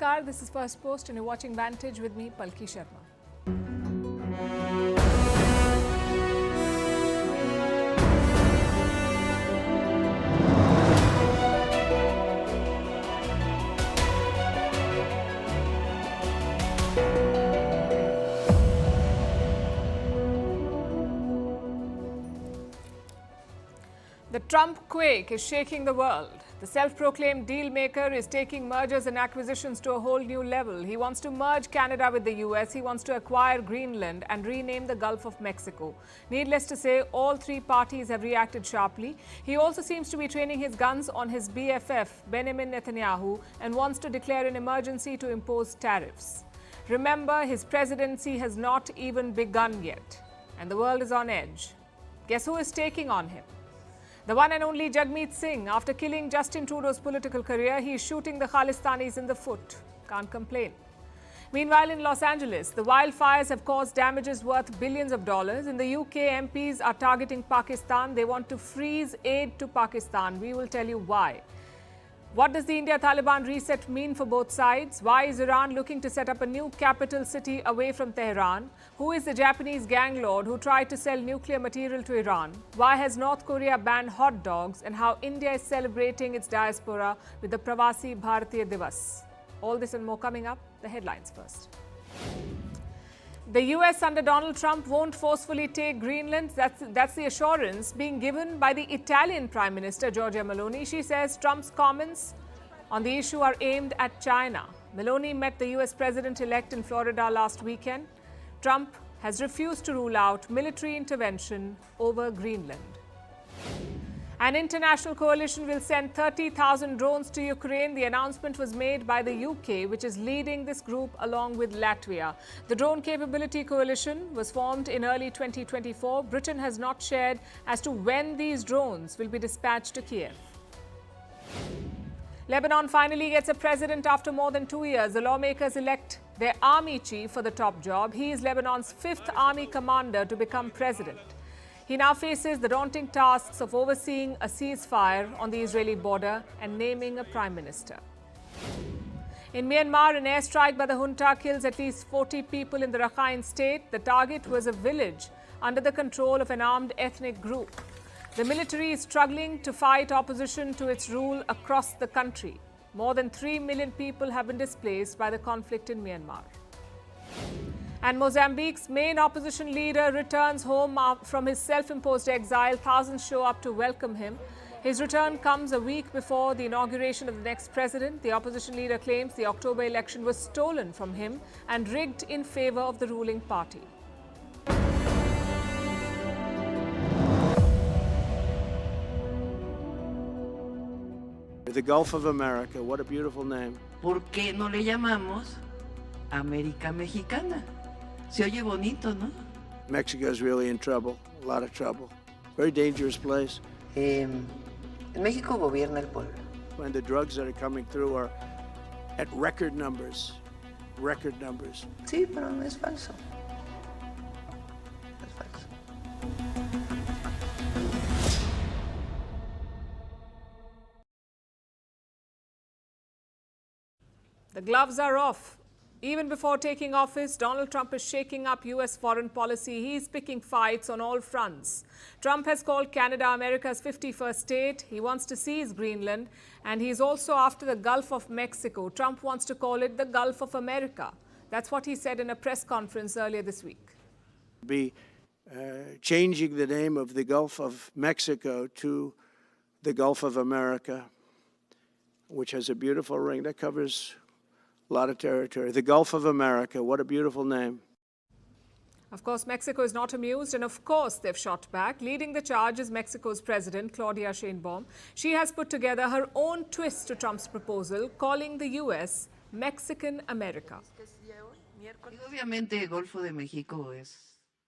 Namaskar, this is Firstpost and you're watching Vantage with me, Palki Sharma. The Trump quake is shaking the world. The self-proclaimed deal maker is taking mergers and acquisitions to a whole new level. He wants to merge Canada with the US. He wants to acquire Greenland and rename the Gulf of Mexico. Needless to say, all three parties have reacted sharply. He also seems to be training his guns on his BFF, Benjamin Netanyahu, and wants to declare an emergency to impose tariffs. Remember, his presidency has not even begun yet, and the world is on edge. Guess who is taking on him? The one and only Jagmeet Singh. After killing Justin Trudeau's political career, he is shooting the Khalistanis in the foot. Can't complain. Meanwhile, in Los Angeles, the wildfires have caused damages worth billions of dollars. In the UK, MPs are targeting Pakistan. They want to freeze aid to Pakistan. We will tell you why. What does the India-Taliban reset mean for both sides? Why is Iran looking to set up a new capital city away from Tehran? Who is the Japanese gang lord who tried to sell nuclear material to Iran? Why has North Korea banned hot dogs? And how India is celebrating its diaspora with the Pravasi Bharatiya Divas? All this and more coming up. The headlines first. The US under Donald Trump won't forcefully take Greenland. That's the assurance being given by the Italian Prime Minister, Giorgia Meloni. She says Trump's comments on the issue are aimed at China. Meloni met the US President-elect in Florida last weekend. Trump has refused to rule out military intervention over Greenland. An international coalition will send 30,000 drones to Ukraine. The announcement was made by the UK, which is leading this group along with Latvia. The Drone Capability Coalition was formed in early 2024. Britain has not shared as to when these drones will be dispatched to Kiev. Lebanon finally gets a president after more than 2 years. The lawmakers elect their army chief for the top job. He is Lebanon's 5th army commander to become president. He now faces the daunting tasks of overseeing a ceasefire on the Israeli border and naming a prime minister. In Myanmar, an airstrike by the junta kills at least 40 people in the Rakhine state. The target was a village under the control of an armed ethnic group. The military is struggling to fight opposition to its rule across the country. More than 3 million people have been displaced by the conflict in Myanmar. And Mozambique's main opposition leader returns home from his self-imposed exile. Thousands show up to welcome him. His return comes a week before the inauguration of the next president. The opposition leader claims the October election was stolen from him and rigged in favor of the ruling party. The Gulf of America, what a beautiful name. ¿Por qué no le llamamos América Mexicana? Se oye bonito, ¿no? Mexico's really in trouble, a lot of trouble. Very dangerous place. En México gobierna el pueblo. And the drugs that are coming through are at record numbers. Record numbers. Sí, pero no es falso. No es falso. The gloves are off. Even before taking office, Donald Trump is shaking up U.S. foreign policy. He's picking fights on all fronts. Trump has called Canada America's 51st state. He wants to seize Greenland. And he's also after the Gulf of Mexico. Trump wants to call it the Gulf of America. That's what he said in a press conference earlier this week. Be changing the name of the Gulf of Mexico to the Gulf of America, which has a beautiful ring that covers a lot of territory. The Gulf of America, what a beautiful name. Of course, Mexico is not amused, and of course they've shot back. Leading the charge is Mexico's President Claudia Sheinbaum. She has put together her own twist to Trump's proposal, calling the US Mexican America. Obviamente, el Golfo de México es.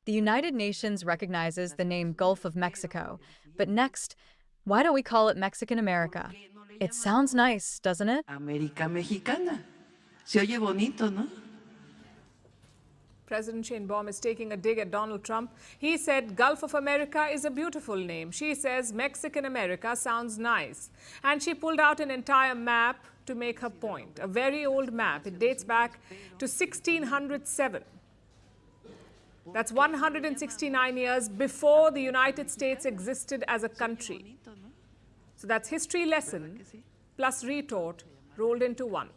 The United Nations recognizes the name Gulf of Mexico, but next, why don't we call it Mexican America? It sounds nice, doesn't it? América Mexicana. Se oye bonito, ¿no? President Sheinbaum is taking a dig at Donald Trump. He said Gulf of America is a beautiful name. She says Mexican America sounds nice. And she pulled out an entire map to make her point. A very old map. It dates back to 1607. That's 169 years before the United States existed as a country. So that's history lesson plus retort rolled into one.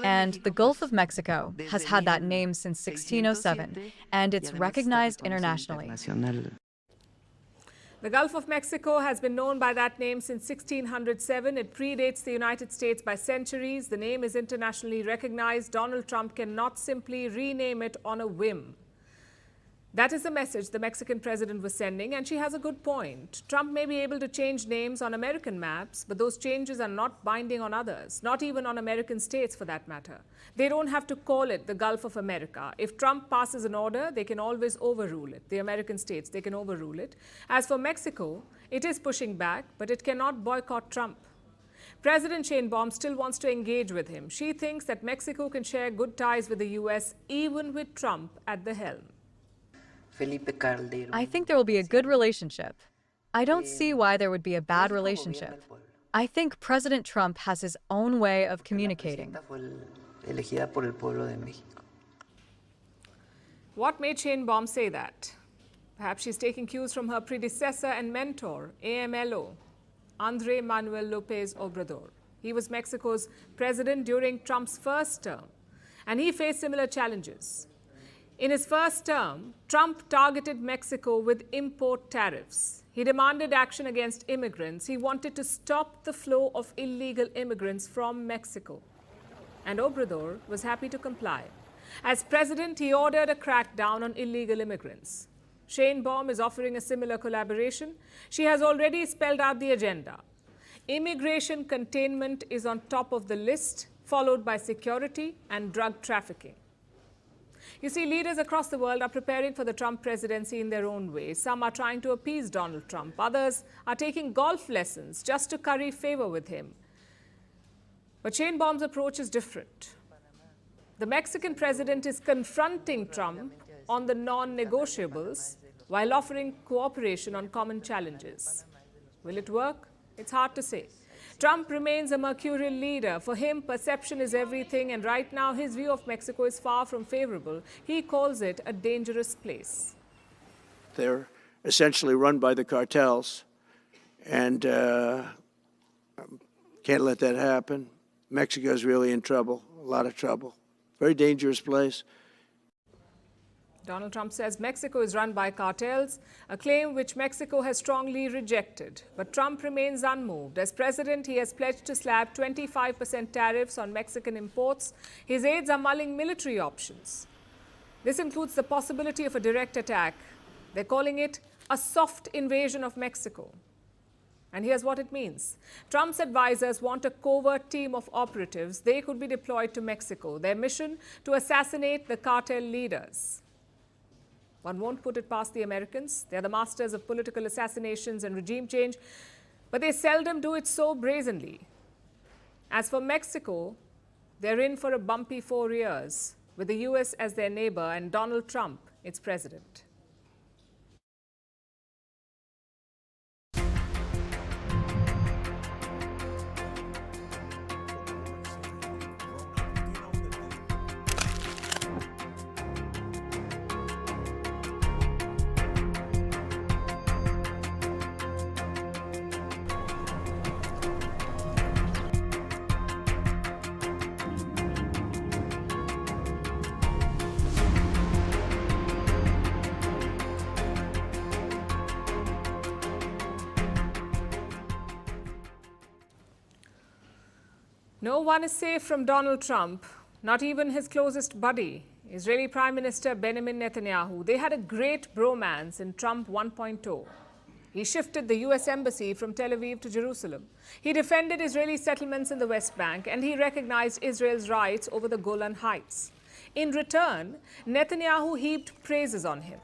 And the Gulf of Mexico has had that name since 1607, and it's recognized internationally. The Gulf of Mexico has been known by that name since 1607. It predates the United States by centuries. The name is internationally recognized. Donald Trump cannot simply rename it on a whim. That is the message the Mexican president was sending, and she has a good point. Trump may be able to change names on American maps, but those changes are not binding on others, not even on American states for that matter. They don't have to call it the Gulf of America. If Trump passes an order, they can always overrule it. The American states, they can overrule it. As for Mexico, it is pushing back, but it cannot boycott Trump. President Sheinbaum still wants to engage with him. She thinks that Mexico can share good ties with the U.S. even with Trump at the helm. I think there will be a good relationship. I don't see why there would be a bad relationship. I think President Trump has his own way of communicating. What made Sheinbaum say that? Perhaps she's taking cues from her predecessor and mentor, AMLO, Andrés Manuel López Obrador. He was Mexico's president during Trump's first term, and he faced similar challenges. In his first term, Trump targeted Mexico with import tariffs. He demanded action against immigrants. He wanted to stop the flow of illegal immigrants from Mexico. And Obrador was happy to comply. As president, he ordered a crackdown on illegal immigrants. Sheinbaum is offering a similar collaboration. She has already spelled out the agenda. Immigration containment is on top of the list, followed by security and drug trafficking. You see, leaders across the world are preparing for the Trump presidency in their own way. Some are trying to appease Donald Trump. Others are taking golf lessons just to curry favor with him. But Sheinbaum's approach is different. The Mexican president is confronting Trump on the non-negotiables while offering cooperation on common challenges. Will it work? It's hard to say. Trump remains a mercurial leader. For him, perception is everything, and right now his view of Mexico is far from favorable. He calls it a dangerous place. They're essentially run by the cartels, and can't let that happen. Mexico's really in trouble, a lot of trouble. Very dangerous place. Donald Trump says Mexico is run by cartels, a claim which Mexico has strongly rejected. But Trump remains unmoved. As president, he has pledged to slap 25% tariffs on Mexican imports. His aides are mulling military options. This includes the possibility of a direct attack. They're calling it a soft invasion of Mexico. And here's what it means. Trump's advisors want a covert team of operatives. They could be deployed to Mexico. Their mission to assassinate the cartel leaders. One won't put it past the Americans. They're the masters of political assassinations and regime change, but they seldom do it so brazenly. As for Mexico, they're in for a bumpy 4 years, with the U.S. as their neighbor and Donald Trump its president. No one is safe from Donald Trump, not even his closest buddy, Israeli Prime Minister Benjamin Netanyahu. They had a great bromance in Trump 1.0. He shifted the U.S. embassy from Tel Aviv to Jerusalem. He defended Israeli settlements in the West Bank, and he recognized Israel's rights over the Golan Heights. In return, Netanyahu heaped praises on him.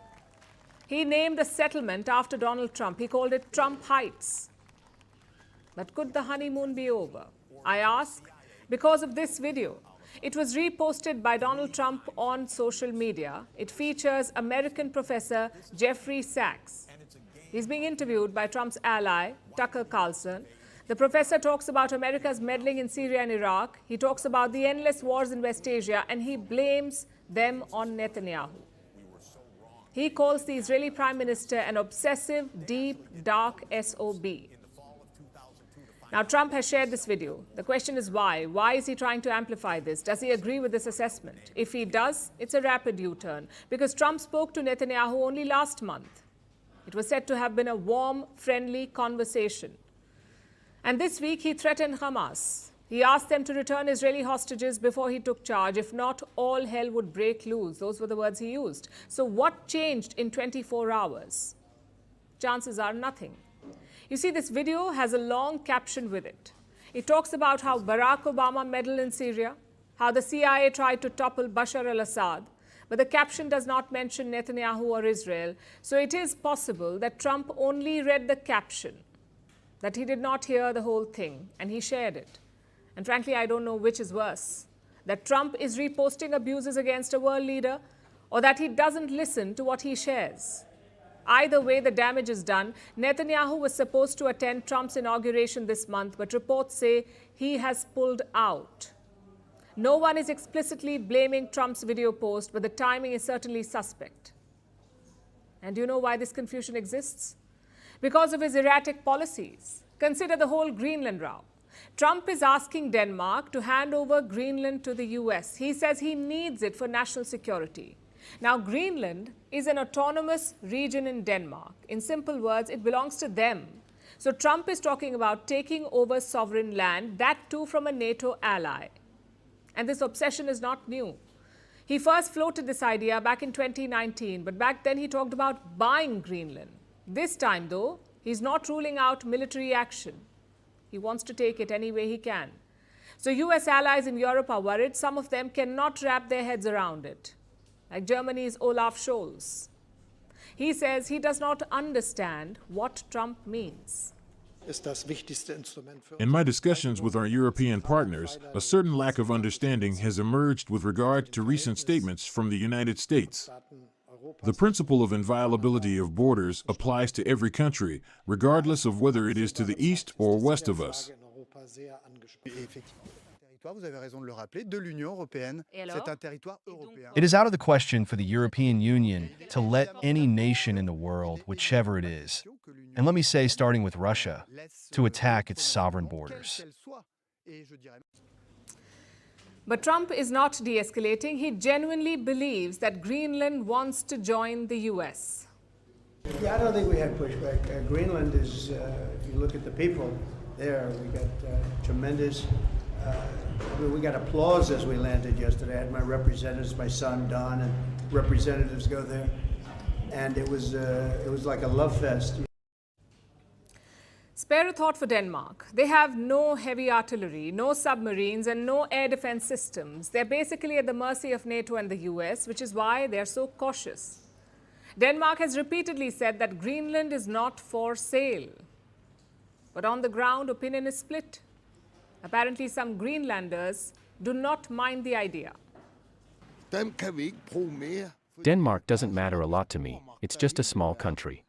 He named a settlement after Donald Trump. He called it Trump Heights. But could the honeymoon be over? I ask because of this video. It was reposted by Donald Trump on social media. It features American professor Jeffrey Sachs. He's being interviewed by Trump's ally, Tucker Carlson. The professor talks about America's meddling in Syria and Iraq. He talks about the endless wars in West Asia, and he blames them on Netanyahu. He calls the Israeli Prime Minister an obsessive, deep, dark SOB. Now, Trump has shared this video. The question is why? Why is he trying to amplify this? Does he agree with this assessment? If he does, it's a rapid U-turn, because Trump spoke to Netanyahu only last month. It was said to have been a warm, friendly conversation. And this week, he threatened Hamas. He asked them to return Israeli hostages before he took charge. If not, all hell would break loose. Those were the words he used. So what changed in 24 hours? Chances are nothing. You see, this video has a long caption with it. It talks about how Barack Obama meddled in Syria, how the CIA tried to topple Bashar al-Assad, but the caption does not mention Netanyahu or Israel. So it is possible that Trump only read the caption, that he did not hear the whole thing, and he shared it. And frankly, I don't know which is worse, that Trump is reposting abuses against a world leader, or that he doesn't listen to what he shares. Either way, the damage is done. Netanyahu was supposed to attend Trump's inauguration this month, but reports say he has pulled out. No one is explicitly blaming Trump's video post, but the timing is certainly suspect. And do you know why this confusion exists? Because of his erratic policies. Consider the whole Greenland row. Trump is asking Denmark to hand over Greenland to the US. He says he needs it for national security. Now, Greenland is an autonomous region in Denmark. In simple words, it belongs to them. So Trump is talking about taking over sovereign land, that too from a NATO ally. And this obsession is not new. He first floated this idea back in 2019, but back then he talked about buying Greenland. This time, though, he's not ruling out military action. He wants to take it any way he can. So US allies in Europe are worried. Some of them cannot wrap their heads around it, like Germany's Olaf Scholz. He says he does not understand what Trump means. In my discussions with our European partners, a certain lack of understanding has emerged with regard to recent statements from the United States. The principle of inviolability of borders applies to every country, regardless of whether it is to the east or west of us. It is out of the question for the European Union to let any nation in the world, whichever it is, and let me say starting with Russia, to attack its sovereign borders. But Trump is not de-escalating. He genuinely believes that Greenland wants to join the US. Yeah, I don't think we had pushback. Greenland is, if you look at the people there, we got tremendous, we got applause as we landed yesterday. I had my representatives, my son Don, and representatives go there. And it was like a love fest. Spare a thought for Denmark. They have no heavy artillery, no submarines, and no air defense systems. They're basically at the mercy of NATO and the US, which is why they're so cautious. Denmark has repeatedly said that Greenland is not for sale. But on the ground, opinion is split. Apparently, some Greenlanders do not mind the idea. Denmark doesn't matter a lot to me. It's just a small country.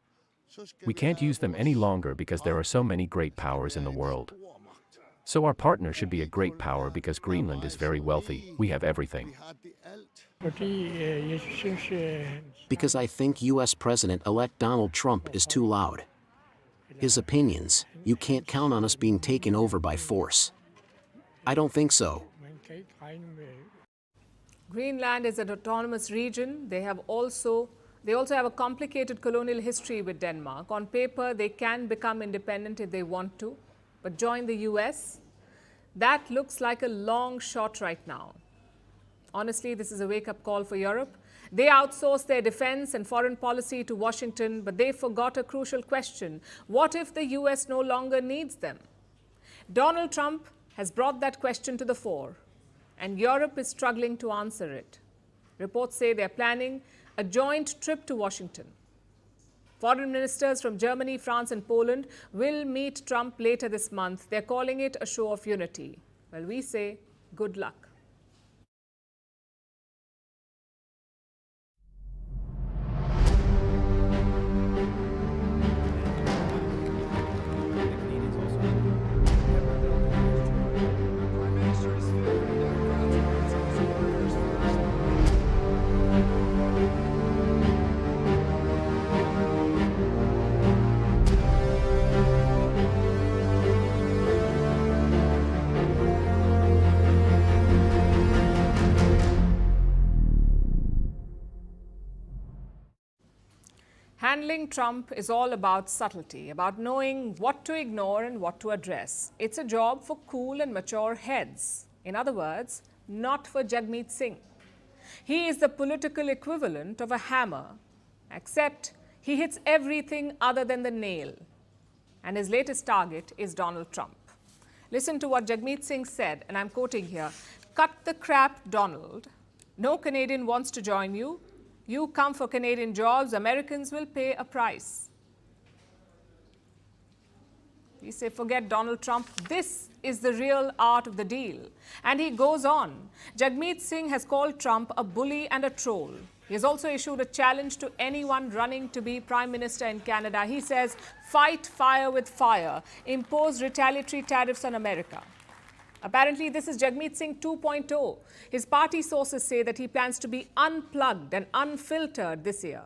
We can't use them any longer because there are so many great powers in the world. So our partner should be a great power because Greenland is very wealthy. We have everything. Because I think U.S. President-elect Donald Trump is too loud. His opinions, you can't count on us being taken over by force. I don't think so. Greenland is an autonomous region. They also have a complicated colonial history with Denmark. On paper, they can become independent if they want to, but join the US? That looks like a long shot right now. Honestly, this is a wake-up call for Europe. They outsourced their defense and foreign policy to Washington, but they forgot a crucial question. What if the US no longer needs them? Donald Trump has brought that question to the fore, and Europe is struggling to answer it. Reports say they're planning a joint trip to Washington. Foreign ministers from Germany, France, and Poland will meet Trump later this month. They're calling it a show of unity. Well, we say good luck. handling Trump is all about subtlety, about knowing what to ignore and what to address. It's a job for cool and mature heads. In other words, not for Jagmeet Singh. He is the political equivalent of a hammer, except he hits everything other than the nail. And his latest target is Donald Trump. Listen to what Jagmeet Singh said, and I'm quoting here, "Cut the crap, Donald. No Canadian wants to join you. You come for Canadian jobs, Americans will pay a price." We say, forget Donald Trump. This is the real art of the deal. And he goes on. Jagmeet Singh has called Trump a bully and a troll. He has also issued a challenge to anyone running to be Prime Minister in Canada. He says, fight fire with fire, impose retaliatory tariffs on America. Apparently, this is Jagmeet Singh 2.0. His party sources say that he plans to be unplugged and unfiltered this year.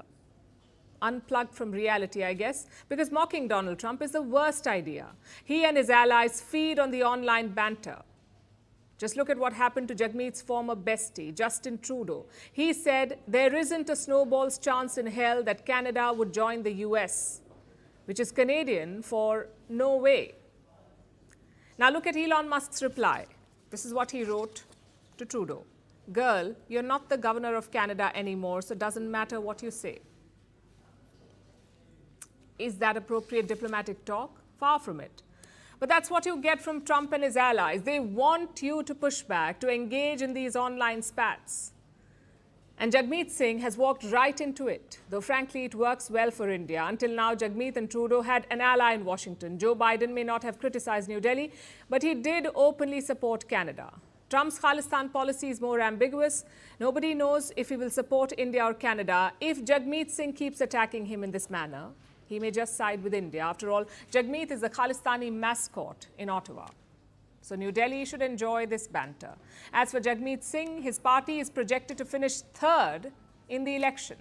Unplugged from reality, I guess, because mocking Donald Trump is the worst idea. He and his allies feed on the online banter. Just look at what happened to Jagmeet's former bestie, Justin Trudeau. He said, there isn't a snowball's chance in hell that Canada would join the US, which is Canadian for no way. Now look at Elon Musk's reply. This is what he wrote to Trudeau. Girl, you're not the governor of Canada anymore, so it doesn't matter what you say. Is that appropriate diplomatic talk? Far from it. But that's what you get from Trump and his allies. They want you to push back, to engage in these online spats. And Jagmeet Singh has walked right into it, though frankly it works well for India. Until now, Jagmeet and Trudeau had an ally in Washington. Joe Biden may not have criticized New Delhi, but he did openly support Canada. Trump's Khalistan policy is more ambiguous. Nobody knows if he will support India or Canada. If Jagmeet Singh keeps attacking him in this manner, he may just side with India. After all, Jagmeet is the Khalistani mascot in Ottawa. So New Delhi should enjoy this banter. As for Jagmeet Singh, his party is projected to finish third in the election.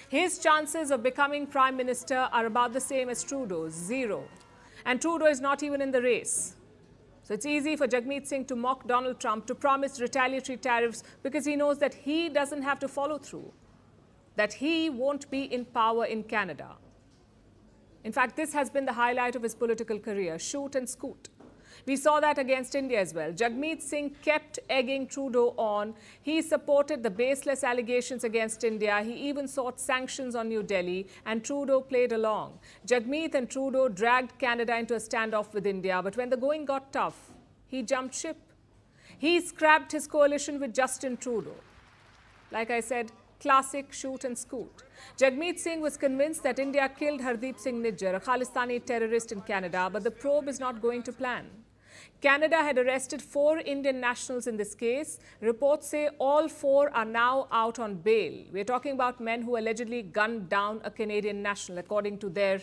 His chances of becoming Prime Minister are about the same as Trudeau's, 0. And Trudeau is not even in the race. So it's easy for Jagmeet Singh to mock Donald Trump, to promise retaliatory tariffs, because he knows that he doesn't have to follow through, that he won't be in power in Canada. In fact, this has been the highlight of his political career, shoot and scoot. We saw that against India as well. Jagmeet Singh kept egging Trudeau on. He supported the baseless allegations against India. He even sought sanctions on New Delhi, and Trudeau played along. Jagmeet and Trudeau dragged Canada into a standoff with India, but when the going got tough, he jumped ship. He scrapped his coalition with Justin Trudeau. Like I said, classic shoot and scoot. Jagmeet Singh was convinced that India killed Hardeep Singh Nijjar, a Khalistani terrorist in Canada, but the probe is not going to plan. Canada had arrested 4 Indian nationals in this case. Reports say all 4 are now out on bail. We're talking about men who allegedly gunned down a Canadian national, according to their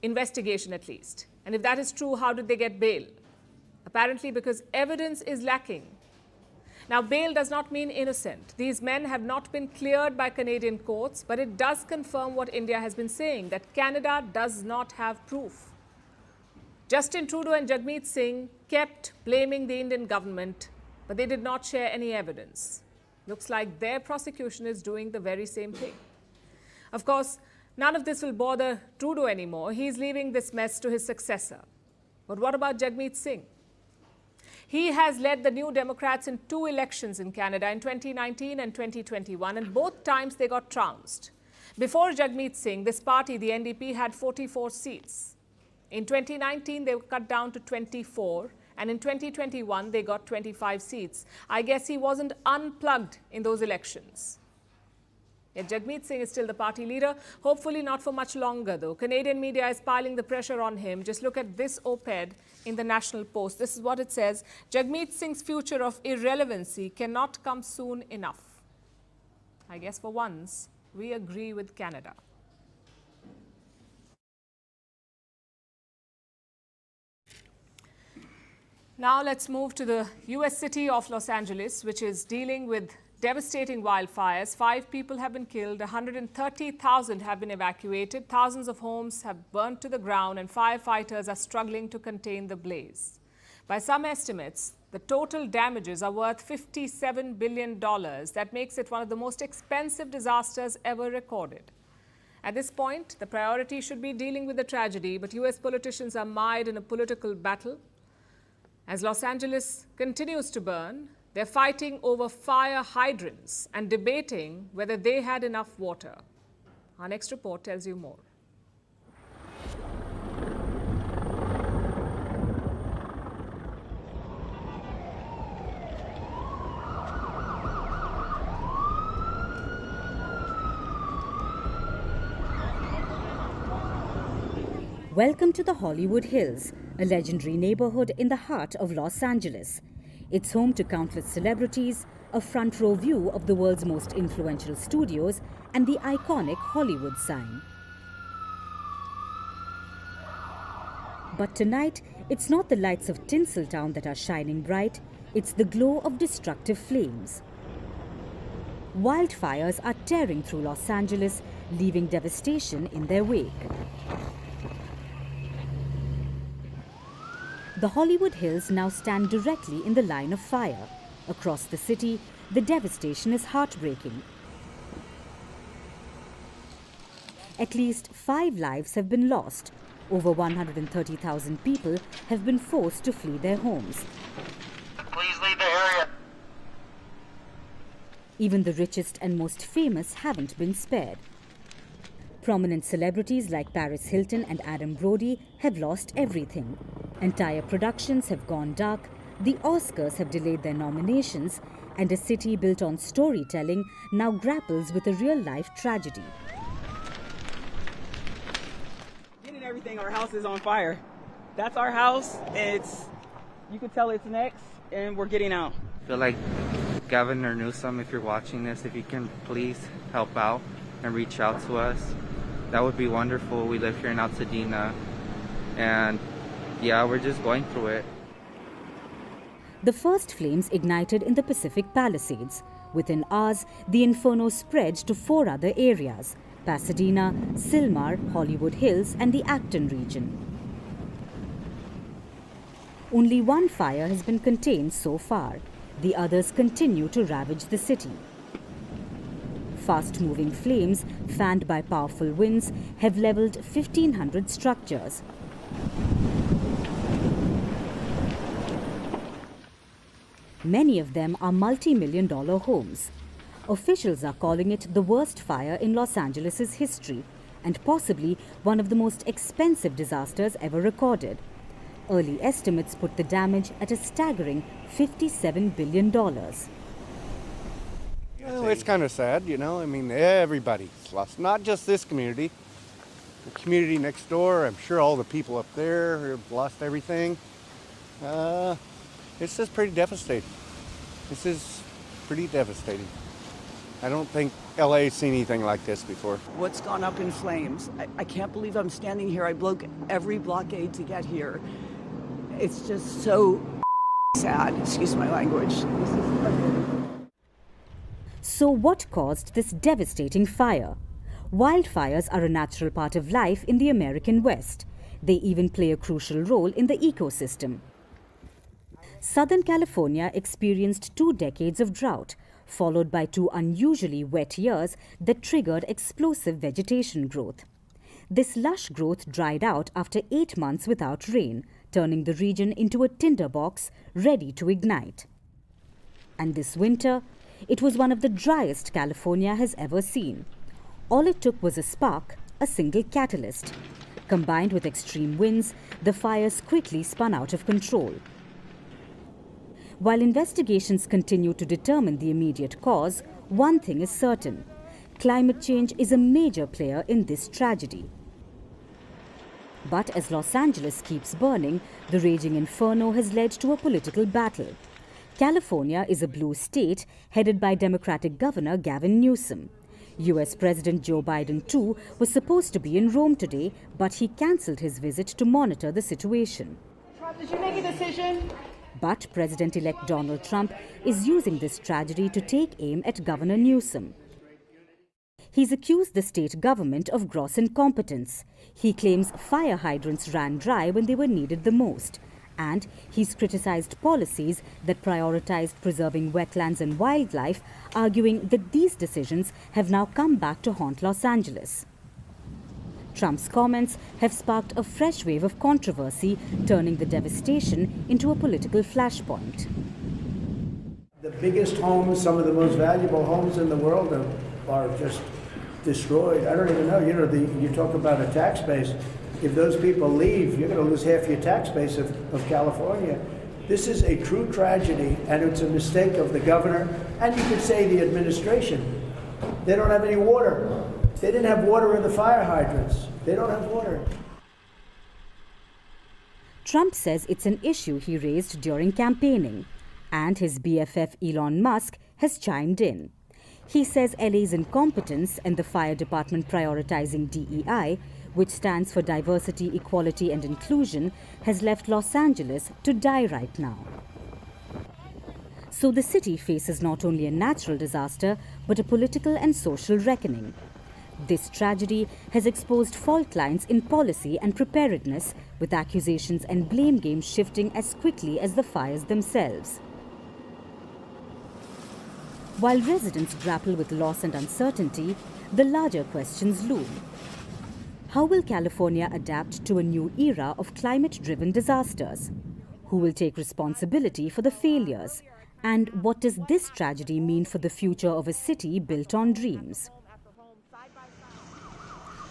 investigation at least. And if that is true, how did they get bail? Apparently because evidence is lacking. Now, bail does not mean innocent. These men have not been cleared by Canadian courts, but it does confirm what India has been saying, that Canada does not have proof. Justin Trudeau and Jagmeet Singh kept blaming the Indian government, but they did not share any evidence. Looks like their prosecution is doing the very same thing. Of course, none of this will bother Trudeau anymore. He's leaving this mess to his successor. But what about Jagmeet Singh? He has led the New Democrats in 2 elections in Canada in 2019 and 2021, and both times they got trounced. Before Jagmeet Singh, this party, the NDP, had 44 seats. In 2019, they were cut down to 24, and in 2021, they got 25 seats. I guess he wasn't unplugged in those elections. Yet Jagmeet Singh is still the party leader, hopefully not for much longer though. Canadian media is piling the pressure on him. Just look at this op-ed in the National Post. This is what it says. Jagmeet Singh's future of irrelevancy cannot come soon enough. I guess for once, we agree with Canada. Now let's move to the US city of Los Angeles, which is dealing with devastating wildfires. 5 people have been killed, 130,000 have been evacuated, thousands of homes have burnt to the ground, and firefighters are struggling to contain the blaze. By some estimates, the total damages are worth $57 billion. That makes it one of the most expensive disasters ever recorded. At this point, the priority should be dealing with the tragedy, but US politicians are mired in a political battle. As Los Angeles continues to burn, they're fighting over fire hydrants and debating whether they had enough water. Our next report tells you more. Welcome to the Hollywood Hills, a legendary neighborhood in the heart of Los Angeles. It's home to countless celebrities, a front row view of the world's most influential studios, and the iconic Hollywood sign. But tonight, it's not the lights of Tinseltown that are shining bright, it's the glow of destructive flames. Wildfires are tearing through Los Angeles, leaving devastation in their wake. The Hollywood Hills now stand directly in the line of fire. Across the city, the devastation is heartbreaking. At least 5 lives have been lost. Over 130,000 people have been forced to flee their homes. Please leave the area. Even the richest and most famous haven't been spared. Prominent celebrities like Paris Hilton and Adam Brody have lost everything. Entire productions have gone dark, the Oscars have delayed their nominations, and a city built on storytelling now grapples with a real-life tragedy. Getting everything, our house is on fire. That's our house. You can tell it's next, and we're getting out. I feel like Governor Newsom, if you're watching this, if you can please help out and reach out to us, that would be wonderful. We live here in Altadena, and yeah, we're just going through it. The first flames ignited in the Pacific Palisades. Within hours, the inferno spread to 4 other areas: Pasadena, Sylmar, Hollywood Hills, and the Acton region. Only one fire has been contained so far. The others continue to ravage the city. Fast-moving flames, fanned by powerful winds, have leveled 1,500 structures. Many of them are multi-million-dollar homes. Officials are calling it the worst fire in Los Angeles' history and possibly one of the most expensive disasters ever recorded. Early estimates put the damage at a staggering $57 billion. Well, it's kind of sad, you know. I mean, everybody's lost, not just this community. The community next door, I'm sure all the people up there have lost everything. It's just pretty devastating. This is pretty devastating. I don't think LA's seen anything like this before. What's gone up in flames? I can't believe I'm standing here. I broke every blockade to get here. It's just so sad. Excuse my language. So what caused this devastating fire? Wildfires are a natural part of life in the American West. They even play a crucial role in the ecosystem. Southern California experienced 2 decades of drought, followed by 2 unusually wet years that triggered explosive vegetation growth. This lush growth dried out after 8 months without rain, turning the region into a tinderbox ready to ignite. And this winter, it was one of the driest California has ever seen. All it took was a spark, a single catalyst. Combined with extreme winds, the fires quickly spun out of control. While investigations continue to determine the immediate cause, one thing is certain: climate change is a major player in this tragedy. But as Los Angeles keeps burning, the raging inferno has led to a political battle. California is a blue state headed by Democratic Governor Gavin Newsom. US President Joe Biden, too, was supposed to be in Rome today, but he cancelled his visit to monitor the situation. Trump, did you make a decision? But President-elect Donald Trump is using this tragedy to take aim at Governor Newsom. He's accused the state government of gross incompetence. He claims fire hydrants ran dry when they were needed the most. And he's criticized policies that prioritized preserving wetlands and wildlife, arguing that these decisions have now come back to haunt Los Angeles. Trump's comments have sparked a fresh wave of controversy, turning the devastation into a political flashpoint. The biggest homes, some of the most valuable homes in the world are just destroyed. I don't even know, you talk about a tax base. If those people leave, you're going to lose half your tax base of California. This is a true tragedy, and it's a mistake of the governor, and you could say the administration. They don't have any water. They didn't have water in the fire hydrants. They don't have water. Trump says it's an issue he raised during campaigning, and his BFF Elon Musk has chimed in. He says LA's incompetence and the fire department prioritizing DEI, which stands for diversity, equality and inclusion, has left Los Angeles to die right now. So the city faces not only a natural disaster, but a political and social reckoning. This tragedy has exposed fault lines in policy and preparedness, with accusations and blame games shifting as quickly as the fires themselves. While residents grapple with loss and uncertainty, the larger questions loom. How will California adapt to a new era of climate-driven disasters? Who will take responsibility for the failures? And what does this tragedy mean for the future of a city built on dreams?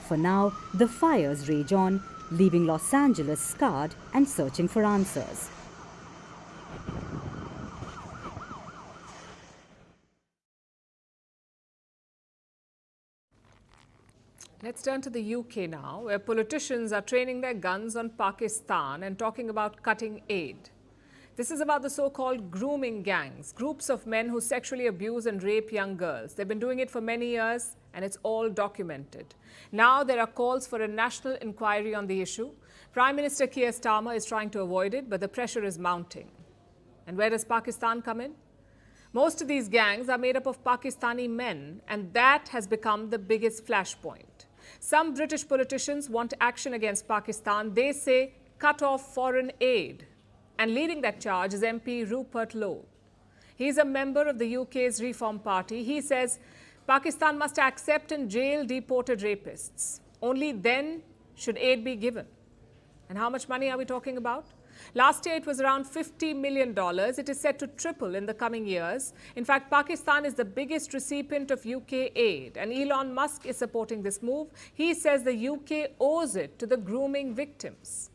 For now, the fires rage on, leaving Los Angeles scarred and searching for answers. Let's turn to the UK now, where politicians are training their guns on Pakistan and talking about cutting aid. This is about the so-called grooming gangs, groups of men who sexually abuse and rape young girls. They've been doing it for many years, and it's all documented. Now there are calls for a national inquiry on the issue. Prime Minister Keir Starmer is trying to avoid it, but the pressure is mounting. And where does Pakistan come in? Most of these gangs are made up of Pakistani men, and that has become the biggest flashpoint. Some British politicians want action against Pakistan. They say cut off foreign aid. And leading that charge is MP Rupert Lowe. He's a member of the UK's Reform Party. He says Pakistan must accept and jail deported rapists. Only then should aid be given. And how much money are we talking about? Last year, it was around $50 million. It is set to triple in the coming years. In fact, Pakistan is the biggest recipient of UK aid, and Elon Musk is supporting this move. He says the UK owes it to the grooming victims.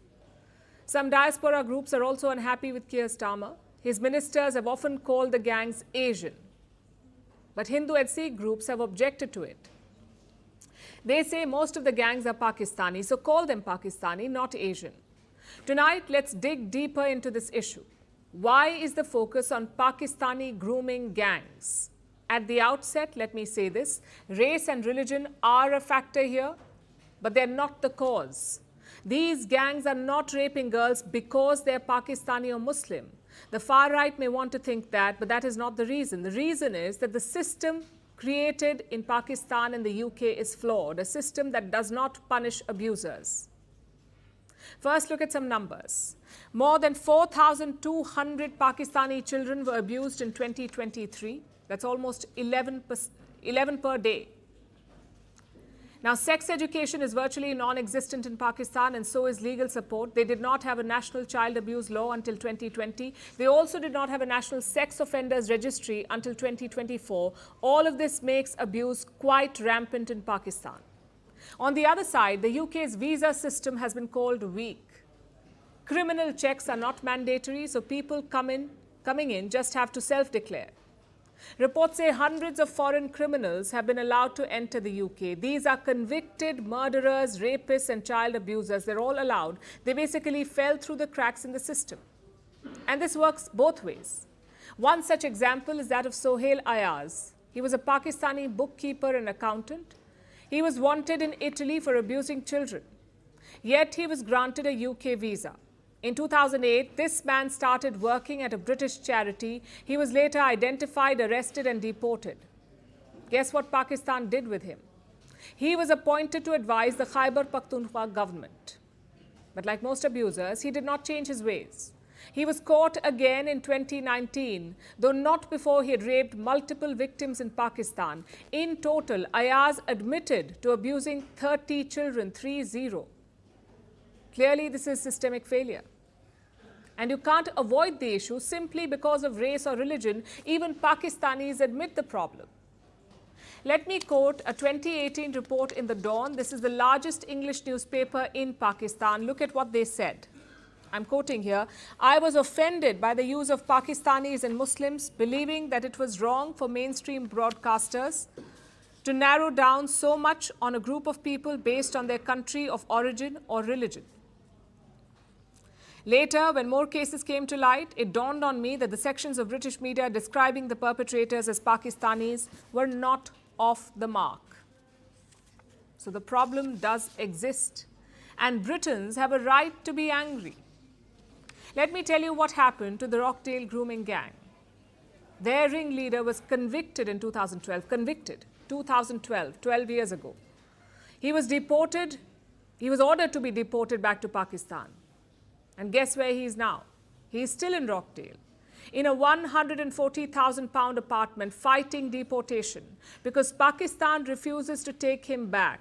Some diaspora groups are also unhappy with Keir Starmer. His ministers have often called the gangs Asian. But Hindu and Sikh groups have objected to it. They say most of the gangs are Pakistani, so call them Pakistani, not Asian. Tonight, let's dig deeper into this issue. Why is the focus on Pakistani grooming gangs? At the outset, let me say this, race and religion are a factor here, but they're not the cause. These gangs are not raping girls because they're Pakistani or Muslim. The far right may want to think that, but that is not the reason. The reason is that the system created in Pakistan and the UK is flawed, a system that does not punish abusers. First, look at some numbers. More than 4,200 Pakistani children were abused in 2023. That's almost 11 per day. Now, sex education is virtually non-existent in Pakistan, and so is legal support. They did not have a national child abuse law until 2020. They also did not have a national sex offenders registry until 2024. All of this makes abuse quite rampant in Pakistan. On the other side, the UK's visa system has been called weak. Criminal checks are not mandatory, so people coming in just have to self-declare. Reports say hundreds of foreign criminals have been allowed to enter the UK. These are convicted murderers, rapists, and child abusers. They're all allowed. They basically fell through the cracks in the system. And this works both ways. One such example is that of Sohail Ayaz. He was a Pakistani bookkeeper and accountant. He was wanted in Italy for abusing children. Yet he was granted a UK visa. In 2008, this man started working at a British charity. He was later identified, arrested, and deported. Guess what Pakistan did with him? He was appointed to advise the Khyber Pakhtunkhwa government. But like most abusers, he did not change his ways. He was caught again in 2019, though not before he had raped multiple victims in Pakistan. In total, Ayaz admitted to abusing 30 children, 30. Clearly, this is systemic failure. And you can't avoid the issue simply because of race or religion. Even Pakistanis admit the problem. Let me quote a 2018 report in The Dawn. This is the largest English newspaper in Pakistan. Look at what they said. I'm quoting here. I was offended by the use of Pakistanis and Muslims, believing that it was wrong for mainstream broadcasters to narrow down so much on a group of people based on their country of origin or religion. Later, when more cases came to light, it dawned on me that the sections of British media describing the perpetrators as Pakistanis were not off the mark. So the problem does exist, and Britons have a right to be angry. Let me tell you what happened to the Rockdale grooming gang. Their ringleader was convicted in 2012, 12 years ago. He was deported. He was ordered to be deported back to Pakistan. And guess where he is now? He is still in Rockdale, in a £140,000 apartment, fighting deportation because Pakistan refuses to take him back.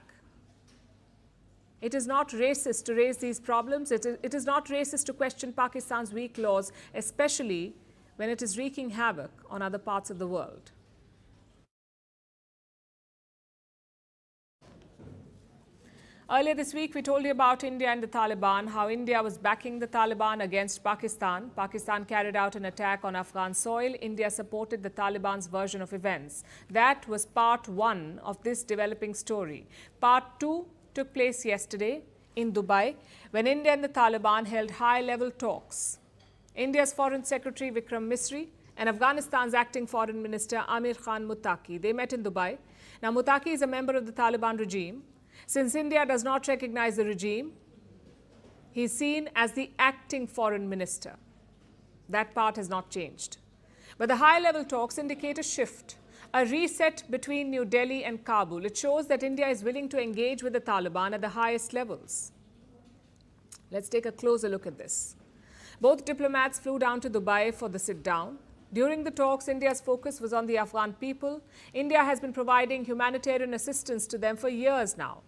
It is not racist to raise these problems. It is not racist to question Pakistan's weak laws, especially when it is wreaking havoc on other parts of the world. Earlier this week, we told you about India and the Taliban, how India was backing the Taliban against Pakistan. Pakistan carried out an attack on Afghan soil. India supported the Taliban's version of events. That was part one of this developing story. Part two took place yesterday in Dubai, when India and the Taliban held high-level talks. India's Foreign Secretary Vikram Misri and Afghanistan's acting Foreign Minister Amir Khan Muttaqi, they met in Dubai. Now, Muttaqi is a member of the Taliban regime. Since India does not recognize the regime, he is seen as the acting foreign minister. That part has not changed. But the high-level talks indicate a shift, a reset between New Delhi and Kabul. It shows that India is willing to engage with the Taliban at the highest levels. Let's take a closer look at this. Both diplomats flew down to Dubai for the sit-down. During the talks, India's focus was on the Afghan people. India has been providing humanitarian assistance to them for years now,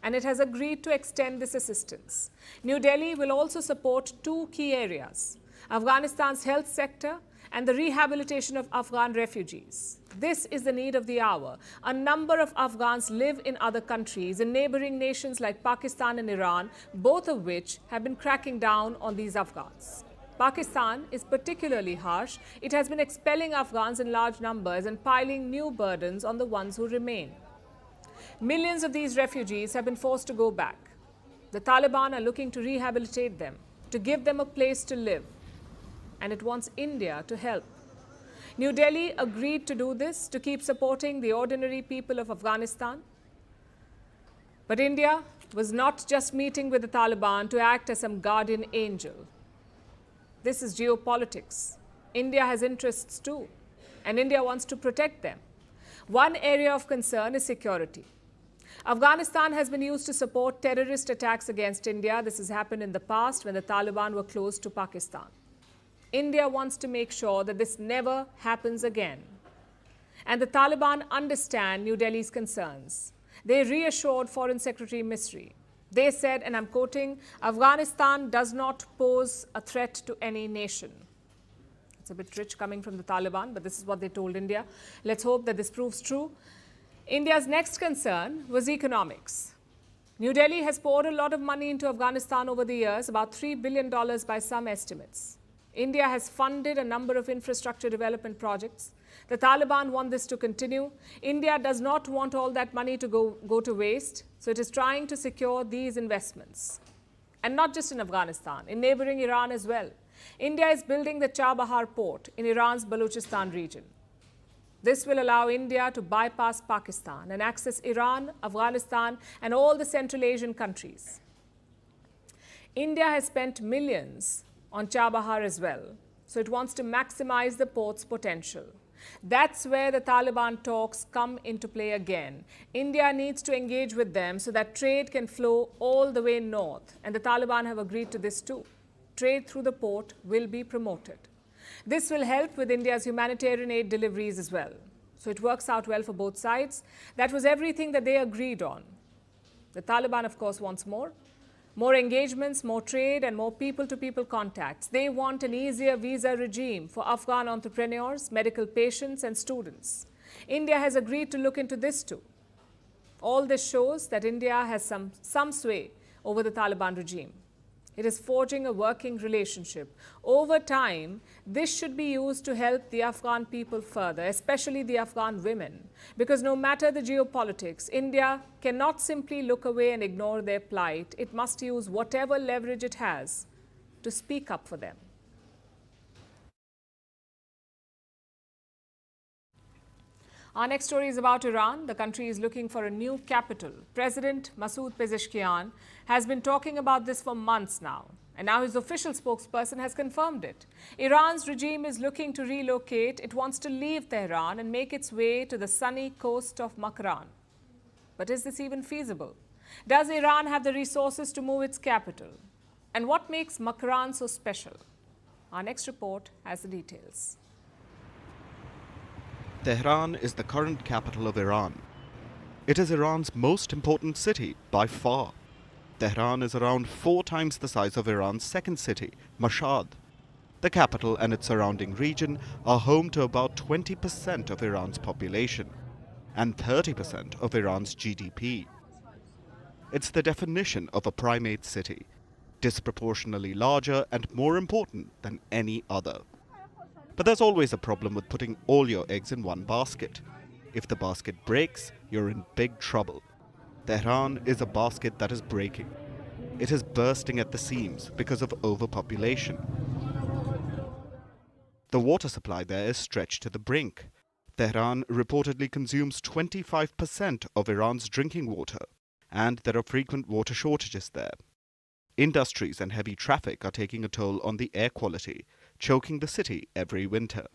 and it has agreed to extend this assistance. New Delhi will also support two key areas: Afghanistan's health sector and the rehabilitation of Afghan refugees. This is the need of the hour. A number of Afghans live in other countries, in neighboring nations like Pakistan and Iran, both of which have been cracking down on these Afghans. Pakistan is particularly harsh. It has been expelling Afghans in large numbers and piling new burdens on the ones who remain. Millions of these refugees have been forced to go back. The Taliban are looking to rehabilitate them, to give them a place to live, and it wants India to help. New Delhi agreed to do this, to keep supporting the ordinary people of Afghanistan. But India was not just meeting with the Taliban to act as some guardian angel. This is geopolitics. India has interests too, and India wants to protect them. One area of concern is security. Afghanistan has been used to support terrorist attacks against India. This has happened in the past when the Taliban were close to Pakistan. India wants to make sure that this never happens again. And the Taliban understand New Delhi's concerns. They reassured Foreign Secretary Misri. They said, and I'm quoting, Afghanistan does not pose a threat to any nation. It's a bit rich coming from the Taliban, but this is what they told India. Let's hope that this proves true. India's next concern was economics. New Delhi has poured a lot of money into Afghanistan over the years, about $3 billion by some estimates. India has funded a number of infrastructure development projects. The Taliban want this to continue. India does not want all that money to go to waste, so it is trying to secure these investments. And not just in Afghanistan, in neighboring Iran as well. India is building the Chabahar port in Iran's Balochistan region. This will allow India to bypass Pakistan and access Iran, Afghanistan, and all the Central Asian countries. India has spent millions on Chabahar as well, so it wants to maximize the port's potential. That's where the Taliban talks come into play again. India needs to engage with them so that trade can flow all the way north, and the Taliban have agreed to this too. trade through the port will be promoted. This will help with India's humanitarian aid deliveries as well. So it works out well for both sides. That was everything that they agreed on. The Taliban, of course, wants more. More engagements, more trade, and more people-to-people contacts. They want an easier visa regime for Afghan entrepreneurs, medical patients, and students. India has agreed to look into this too. All this shows that India has some sway over the Taliban regime. It is forging a working relationship. Over time, this should be used to help the Afghan people further, especially the Afghan women. Because no matter the geopolitics, India cannot simply look away and ignore their plight. It must use whatever leverage it has to speak up for them. Our next story is about Iran. The country is looking for a new capital. President Masoud Pezeshkian has been talking about this for months now, and now his official spokesperson has confirmed it. Iran's regime is looking to relocate. It wants to leave Tehran and make its way to the sunny coast of Makran. But is this even feasible? Does Iran have the resources to move its capital? And what makes Makran so special? Our next report has the details. Tehran is the current capital of Iran. It is Iran's most important city by far. Tehran is around 4 times the size of Iran's second city, Mashhad. The capital and its surrounding region are home to about 20% of Iran's population and 30% of Iran's GDP. It's the definition of a primate city, disproportionately larger and more important than any other. But there's always a problem with putting all your eggs in one basket. If the basket breaks, you're in big trouble. Tehran is a basket that is breaking. It is bursting at the seams because of overpopulation. The water supply there is stretched to the brink. Tehran reportedly consumes 25% of Iran's drinking water, and there are frequent water shortages there. Industries and heavy traffic are taking a toll on the air quality, choking the city every winter.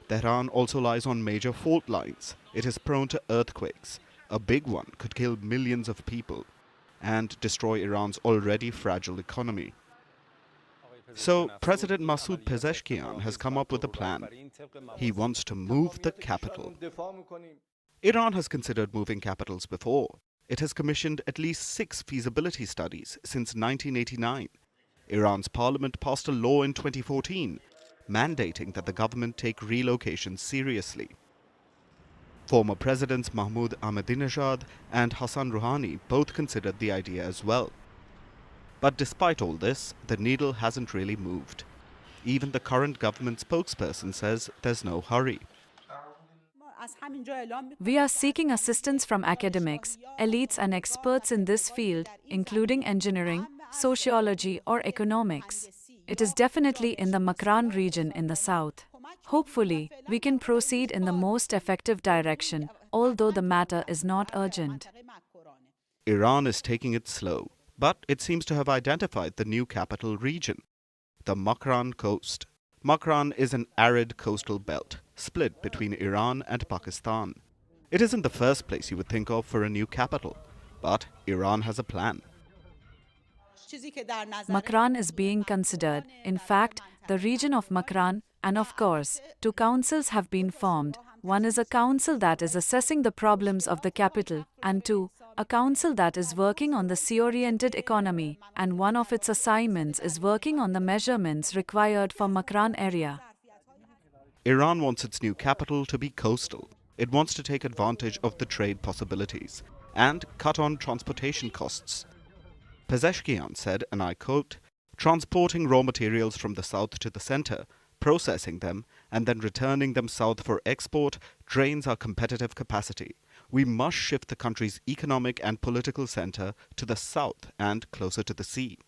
Tehran also lies on major fault lines. It is prone to earthquakes. A big one could kill millions of people and destroy Iran's already fragile economy. So President Masoud Pezeshkian has come up with a plan. He wants to move the capital. Iran has considered moving capitals before. It has commissioned at least 6 feasibility studies since 1989. Iran's parliament passed a law in 2014 mandating that the government take relocation seriously. Former presidents Mahmoud Ahmadinejad and Hassan Rouhani both considered the idea as well. But despite all this, the needle hasn't really moved. Even the current government spokesperson says there's no hurry. We are seeking assistance from academics, elites and experts in this field, including engineering, sociology or economics. It is definitely in the Makran region in the south. Hopefully, we can proceed in the most effective direction, although the matter is not urgent. Iran is taking it slow, but it seems to have identified the new capital region, the Makran coast. Makran is an arid coastal belt, split between Iran and Pakistan. It isn't the first place you would think of for a new capital, but Iran has a plan. Makran is being considered. In fact, the region of Makran, and of course, 2 councils have been formed. One is a council that is assessing the problems of the capital, and 2, a council that is working on the sea-oriented economy, and one of its assignments is working on the measurements required for Makran area. Iran wants its new capital to be coastal. It wants to take advantage of the trade possibilities and cut on transportation costs. Pezeshkian said, and I quote, "Transporting raw materials from the south to the center, processing them, and then returning them south for export drains our competitive capacity. We must shift the country's economic and political center to the south and closer to the sea."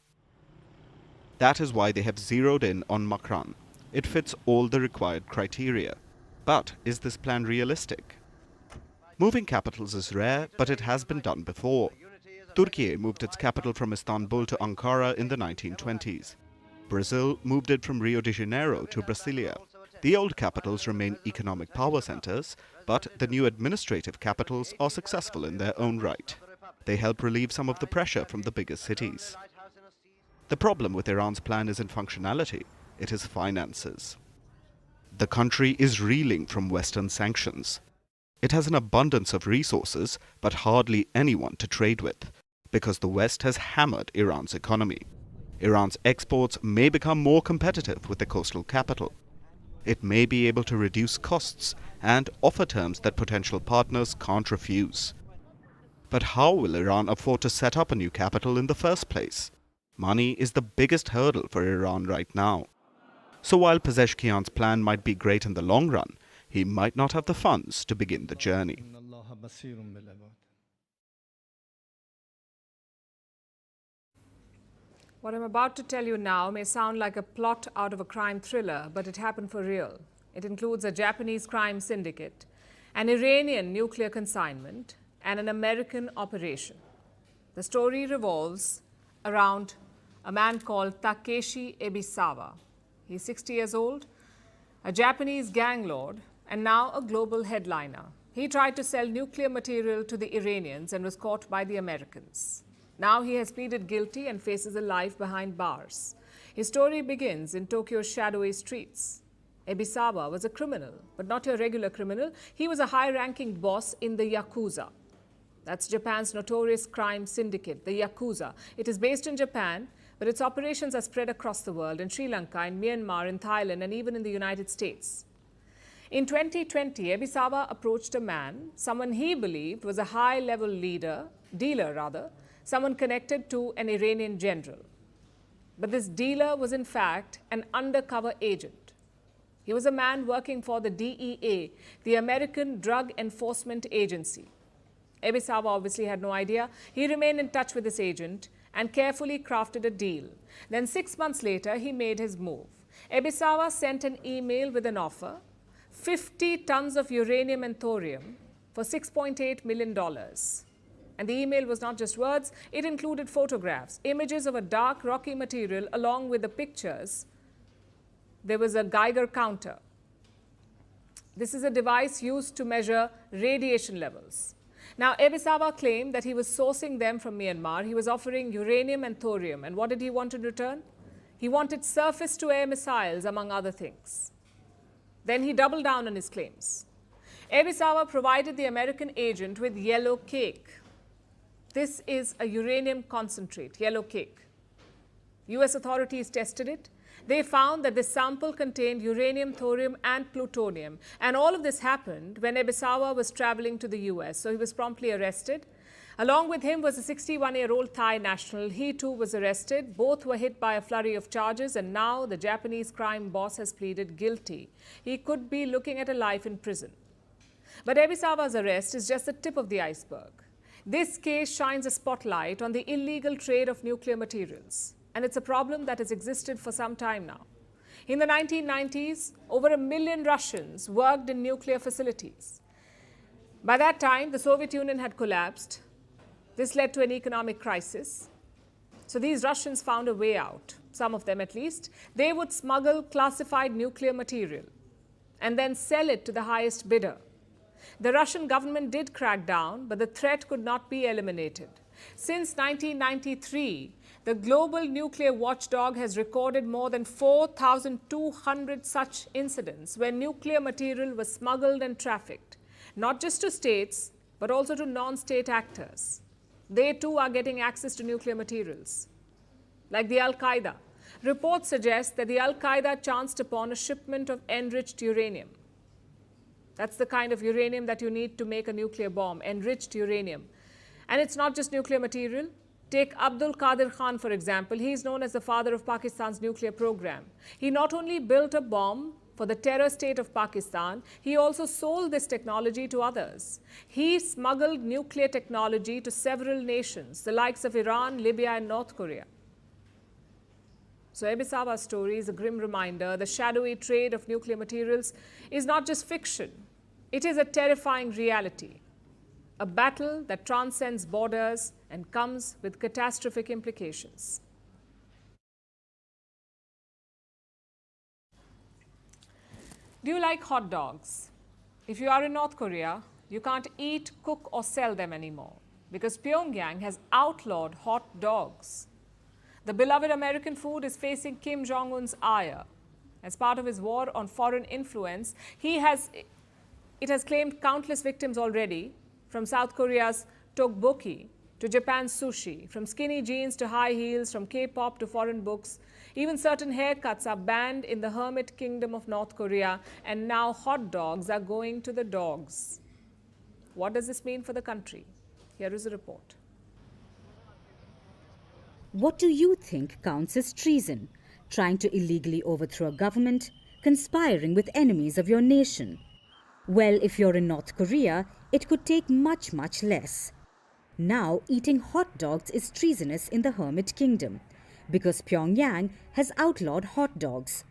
That is why they have zeroed in on Makran. It fits all the required criteria. But is this plan realistic? Moving capitals is rare, but it has been done before. Turkey moved its capital from Istanbul to Ankara in the 1920s. Brazil moved it from Rio de Janeiro to Brasilia. The old capitals remain economic power centers, but the new administrative capitals are successful in their own right. They help relieve some of the pressure from the bigger cities. The problem with Iran's plan isn't functionality, it is finances. The country is reeling from Western sanctions. It has an abundance of resources, but hardly anyone to trade with, because the West has hammered Iran's economy. Iran's exports may become more competitive with the coastal capital. It may be able to reduce costs and offer terms that potential partners can't refuse. But how will Iran afford to set up a new capital in the first place? Money is the biggest hurdle for Iran right now. So while Pezeshkian's plan might be great in the long run, he might not have the funds to begin the journey. What I'm about to tell you now may sound like a plot out of a crime thriller, but it happened for real. It includes a Japanese crime syndicate, an Iranian nuclear consignment, and an American operation. The story revolves around a man called Takeshi Ebisawa. He's 60 years old, a Japanese gang lord, and now a global headliner. He tried to sell nuclear material to the Iranians and was caught by the Americans. Now he has pleaded guilty and faces a life behind bars. His story begins in Tokyo's shadowy streets. Ebisawa was a criminal, but not your regular criminal. He was a high-ranking boss in the Yakuza. That's Japan's notorious crime syndicate, the Yakuza. It is based in Japan, but its operations are spread across the world, in Sri Lanka, in Myanmar, in Thailand, and even in the United States. In 2020, Ebisawa approached a man, someone he believed was a high-level dealer, someone connected to an Iranian general. But this dealer was in fact an undercover agent. He was a man working for the DEA, the American Drug Enforcement Agency. Ebisawa obviously had no idea. He remained in touch with this agent and carefully crafted a deal. Then 6 months later, he made his move. Ebisawa sent an email with an offer, 50 tons of uranium and thorium for $6.8 million. And the email was not just words, it included photographs, images of a dark, rocky material along with the pictures. There was a Geiger counter. This is a device used to measure radiation levels. Now, Ebisawa claimed that he was sourcing them from Myanmar. He was offering uranium and thorium. And what did he want in return? He wanted surface-to-air missiles, among other things. Then he doubled down on his claims. Ebisawa provided the American agent with yellow cake. This is a uranium concentrate, yellow cake. US authorities tested it. They found that this sample contained uranium, thorium, and plutonium. And all of this happened when Ebisawa was traveling to the US. So he was promptly arrested. Along with him was a 61-year-old Thai national. He too was arrested. Both were hit by a flurry of charges. And now the Japanese crime boss has pleaded guilty. He could be looking at a life in prison. But Ebisawa's arrest is just the tip of the iceberg. This case shines a spotlight on the illegal trade of nuclear materials. And it's a problem that has existed for some time now. In the 1990s, over 1 million Russians worked in nuclear facilities. By that time, the Soviet Union had collapsed. This led to an economic crisis. So these Russians found a way out, some of them at least. They would smuggle classified nuclear material and then sell it to the highest bidder. The Russian government did crack down, but the threat could not be eliminated. Since 1993, the global nuclear watchdog has recorded more than 4,200 such incidents where nuclear material was smuggled and trafficked, not just to states, but also to non-state actors. They too are getting access to nuclear materials. Like the Al-Qaeda. Reports suggest that the Al-Qaeda chanced upon a shipment of enriched uranium. That's the kind of uranium that you need to make a nuclear bomb, enriched uranium. And it's not just nuclear material. Take Abdul Qadir Khan, for example. He is known as the father of Pakistan's nuclear program. He not only built a bomb for the terror state of Pakistan, he also sold this technology to others. He smuggled nuclear technology to several nations, the likes of Iran, Libya, and North Korea. So Ebisawa's story is a grim reminder. The shadowy trade of nuclear materials is not just fiction. It is a terrifying reality. A battle that transcends borders and comes with catastrophic implications. Do you like hot dogs? If you are in North Korea, you can't eat, cook, or sell them anymore because Pyongyang has outlawed hot dogs. The beloved American food is facing Kim Jong-un's ire. As part of his war on foreign influence, it has claimed countless victims already, from South Korea's tteokbokki to Japan's sushi, from skinny jeans to high heels, from K-pop to foreign books. Even certain haircuts are banned in the hermit kingdom of North Korea, and now hot dogs are going to the dogs. What does this mean for the country? Here is a report. What do you think counts as treason? Trying to illegally overthrow a government, conspiring with enemies of your nation? Well, if you're in North Korea, it could take much, much less. Now, eating hot dogs is treasonous in the Hermit Kingdom because Pyongyang has outlawed hot dogs.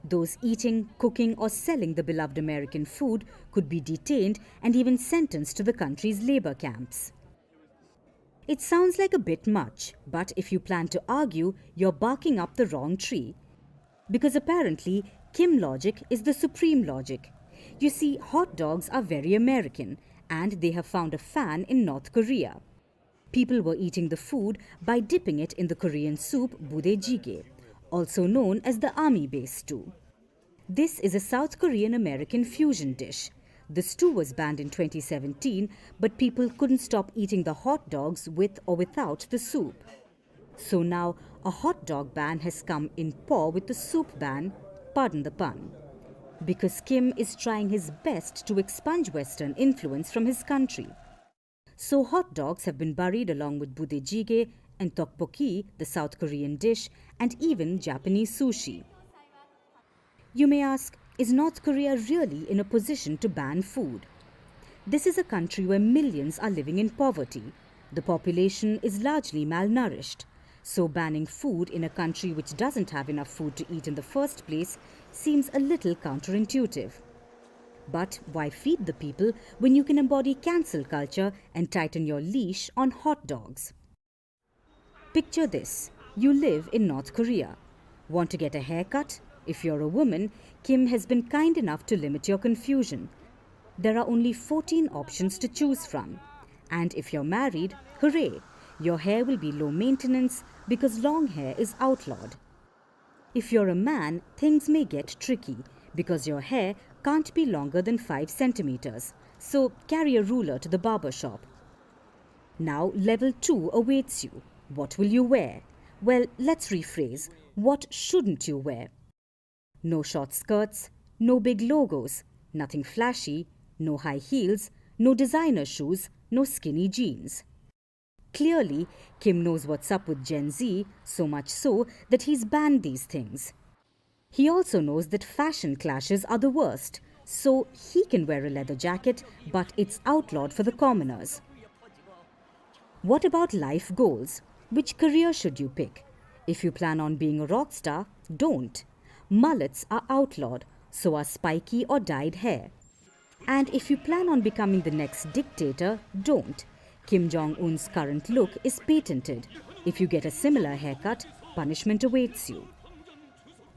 Those eating, cooking or selling the beloved American food could be detained and even sentenced to the country's labor camps. It sounds like a bit much, but if you plan to argue, you're barking up the wrong tree. Because apparently, Kim logic is the supreme logic. You see, hot dogs are very American, and they have found a fan in North Korea. People were eating the food by dipping it in the Korean soup budae-jjigae, also known as the army base stew. This is a South Korean-American fusion dish. The stew was banned in 2017, but people couldn't stop eating the hot dogs with or without the soup. So now, a hot dog ban has come in paw with the soup ban, pardon the pun. Because Kim is trying his best to expunge Western influence from his country. So hot dogs have been buried along with budae-jjigae and tteokbokki, the South Korean dish, and even Japanese sushi. You may ask, is North Korea really in a position to ban food? This is a country where millions are living in poverty. The population is largely malnourished. So banning food in a country which doesn't have enough food to eat in the first place seems a little counterintuitive. But why feed the people when you can embody cancel culture and tighten your leash on hot dogs? Picture this. You live in North Korea. Want to get a haircut? If you're a woman, Kim has been kind enough to limit your confusion. There are only 14 options to choose from. And if you're married, hooray! Your hair will be low maintenance because long hair is outlawed. If you're a man, things may get tricky because your hair can't be longer than 5 centimeters. So carry a ruler to the barber shop. Now level 2 awaits you. What will you wear? Well, let's rephrase. What shouldn't you wear? No short skirts, no big logos, nothing flashy, no high heels, no designer shoes, no skinny jeans. Clearly, Kim knows what's up with Gen Z, so much so that he's banned these things. He also knows that fashion clashes are the worst, so he can wear a leather jacket, but it's outlawed for the commoners. What about life goals? Which career should you pick? If you plan on being a rock star, don't. Mullets are outlawed, so are spiky or dyed hair. And if you plan on becoming the next dictator, don't. Kim Jong-un's current look is patented. If you get a similar haircut, punishment awaits you.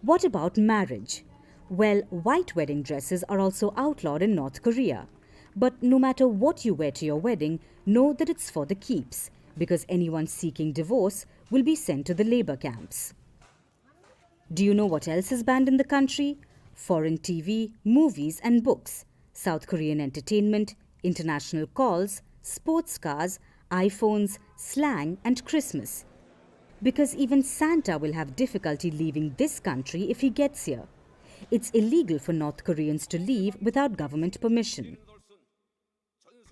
What about marriage? Well, white wedding dresses are also outlawed in North Korea. But no matter what you wear to your wedding, know that it's for the keeps, because anyone seeking divorce will be sent to the labor camps. Do you know what else is banned in the country? Foreign TV, movies and books, South Korean entertainment, international calls, sports cars, iPhones, slang and Christmas. Because even Santa will have difficulty leaving this country if he gets here. It's illegal for North Koreans to leave without government permission.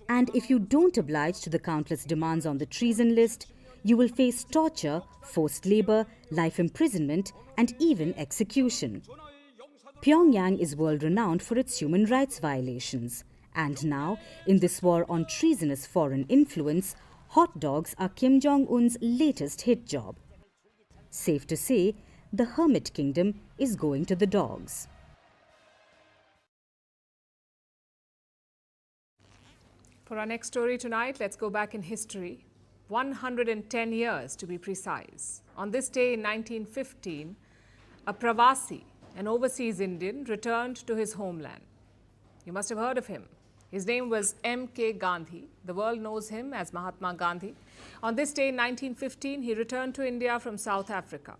And if you don't oblige to the countless demands on the treason list, you will face torture, forced labor, life imprisonment, and even execution. Pyongyang is world-renowned for its human rights violations. And now, in this war on treasonous foreign influence, hot dogs are Kim Jong-un's latest hit job. Safe to say, the Hermit Kingdom is going to the dogs. For our next story tonight, let's go back in history. 110 years to be precise. On this day in 1915, a Pravasi, an overseas Indian, returned to his homeland. You must have heard of him. His name was M.K. Gandhi. The world knows him as Mahatma Gandhi. On this day in 1915, he returned to India from South Africa,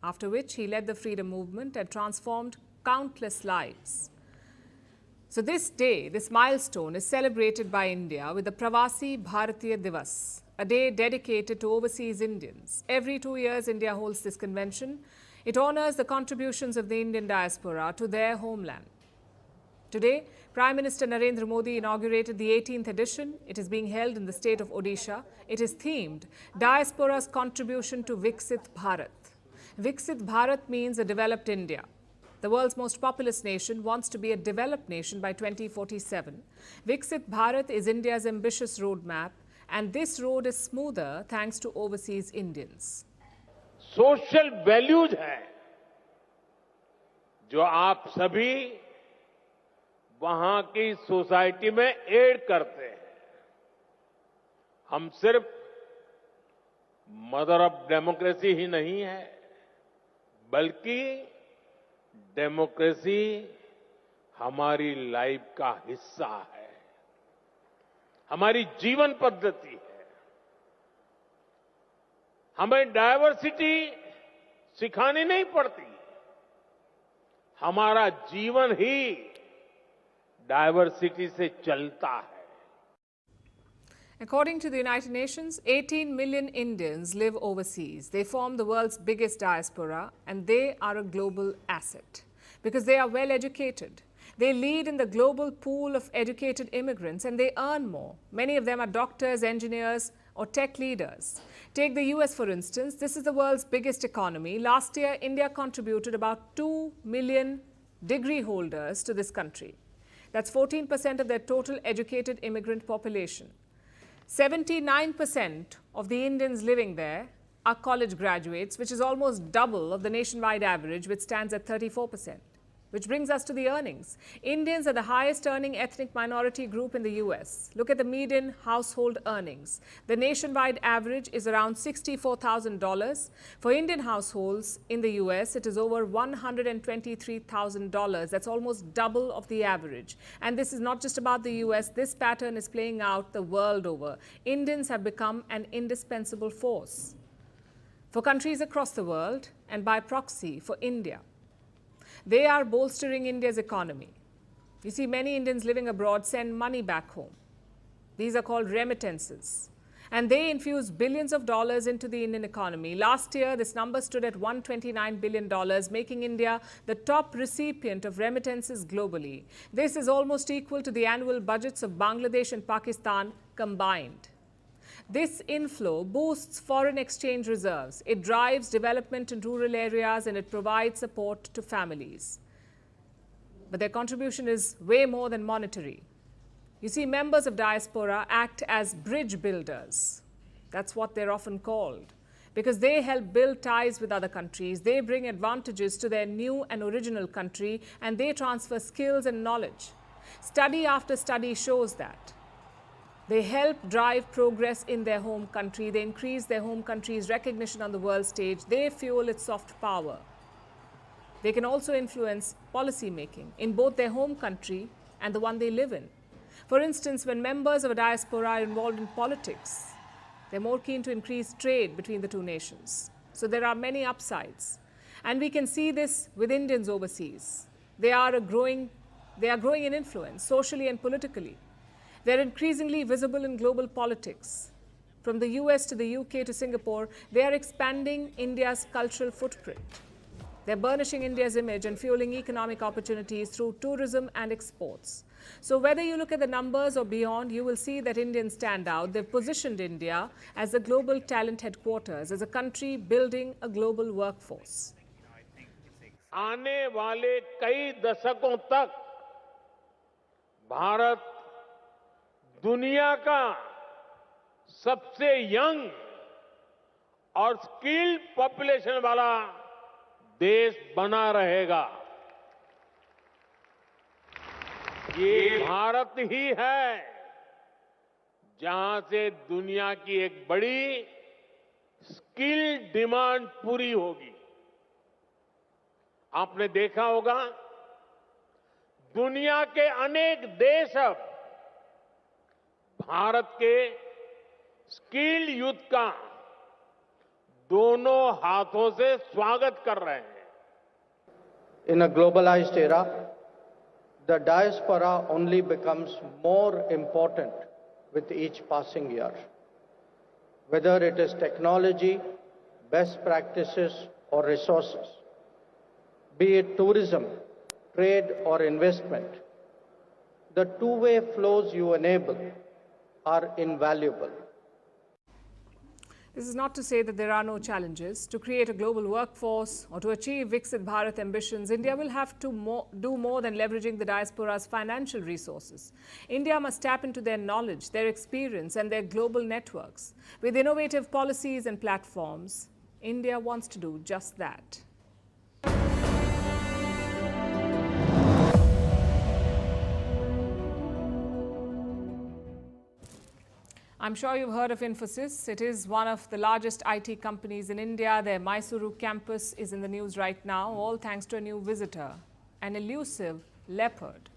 after which he led the freedom movement and transformed countless lives. So this day, this milestone is celebrated by India with the Pravasi Bharatiya Divas, a day dedicated to overseas Indians. Every 2 years, India holds this convention. It honors the contributions of the Indian diaspora to their homeland. Today, Prime Minister Narendra Modi inaugurated the 18th edition. It is being held in the state of Odisha. It is themed Diaspora's Contribution to Viksit Bharat. Viksit Bharat means a developed India. The world's most populous nation wants to be a developed nation by 2047. Viksit Bharat is India's ambitious roadmap, and this road is smoother thanks to overseas Indians. Social values है जो आप सभी वहां की society में add करते हैं. हम सिर्फ मदर ऑफ डेमोक्रेसी ही नहीं है, बल्कि डेमोक्रेसी हमारी लाइफ का हिस्सा है, हमारी जीवन पद्धति है. हमें डायवर्सिटी सिखानी नहीं पड़ती, हमारा जीवन ही डायवर्सिटी से चलता है. According to the United Nations, 18 million Indians live overseas. They form the world's biggest diaspora, and they are a global asset because they are well educated. They lead in the global pool of educated immigrants, and they earn more. Many of them are doctors, engineers, or tech leaders. Take the US, for instance. This is the world's biggest economy. Last year, India contributed about 2 million degree holders to this country. That's 14% of their total educated immigrant population. 79% of the Indians living there are college graduates, which is almost double of the nationwide average, which stands at 34%. Which brings us to the earnings. Indians are the highest earning ethnic minority group in the US. Look at the median household earnings. The nationwide average is around $64,000. For Indian households in the US, it is over $123,000. That's almost double of the average. And this is not just about the US. This pattern is playing out the world over. Indians have become an indispensable force for countries across the world and by proxy for India. They are bolstering India's economy. You see, many Indians living abroad send money back home. These are called remittances. And they infuse billions of dollars into the Indian economy. Last year, this number stood at $129 billion, making India the top recipient of remittances globally. This is almost equal to the annual budgets of Bangladesh and Pakistan combined. This inflow boosts foreign exchange reserves. It drives development in rural areas, and it provides support to families. But their contribution is way more than monetary. You see, members of diaspora act as bridge builders. That's what they're often called, because they help build ties with other countries. They bring advantages to their new and original country, and they transfer skills and knowledge. Study after study shows that. They help drive progress in their home country. They increase their home country's recognition on the world stage. They fuel its soft power. They can also influence policy making in both their home country and the one they live in. For instance, when members of a diaspora are involved in politics, they're more keen to increase trade between the two nations. So there are many upsides. And we can see this with Indians overseas. They are growing in influence socially and politically. They're increasingly visible in global politics. From the US to the UK to Singapore, they are expanding India's cultural footprint. They're burnishing India's image and fueling economic opportunities through tourism and exports. So whether you look at the numbers or beyond, you will see that Indians stand out. They've positioned India as a global talent headquarters, as a country building a global workforce. आने वाले कई दशकों तक भारत दुनिया का सबसे young और skilled population वाला देश बना रहेगा. ये भारत ही है जहां से दुनिया की एक बड़ी स्किल डिमांड पूरी होगी. आपने देखा होगा दुनिया के अनेक देश अब भारत के स्किल्ड यूथ का दोनों हाथों से स्वागत कर रहे हैं। In a globalized era, the diaspora only becomes more important with each passing year. Whether it is technology, best practices, or resources, be it tourism, trade, or investment, the two-way flows you enable are invaluable. This is not to say that there are no challenges. To create a global workforce or to achieve Viksit Bharat ambitions, India will have to do more than leveraging the diaspora's financial resources. India must tap into their knowledge, their experience, and their global networks. With innovative policies and platforms, India wants to do just that. I'm sure you've heard of Infosys. It is one of the largest IT companies in India. Their Mysuru campus is in the news right now, all thanks to a new visitor, an elusive leopard.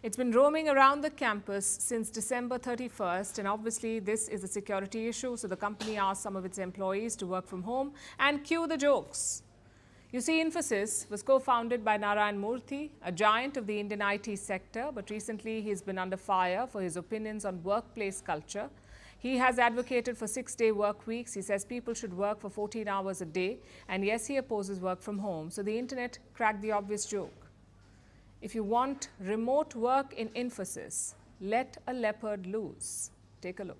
It's been roaming around the campus since December 31st, and obviously this is a security issue, so the company asked some of its employees to work from home, and cue the jokes. You see, Infosys was co-founded by Narayan Murthy, a giant of the Indian IT sector, but recently he's been under fire for his opinions on workplace culture. He has advocated for 6-day work weeks. He says people should work for 14 hours a day. And yes, he opposes work from home. So the internet cracked the obvious joke. If you want remote work in Infosys, let a leopard loose. Take a look.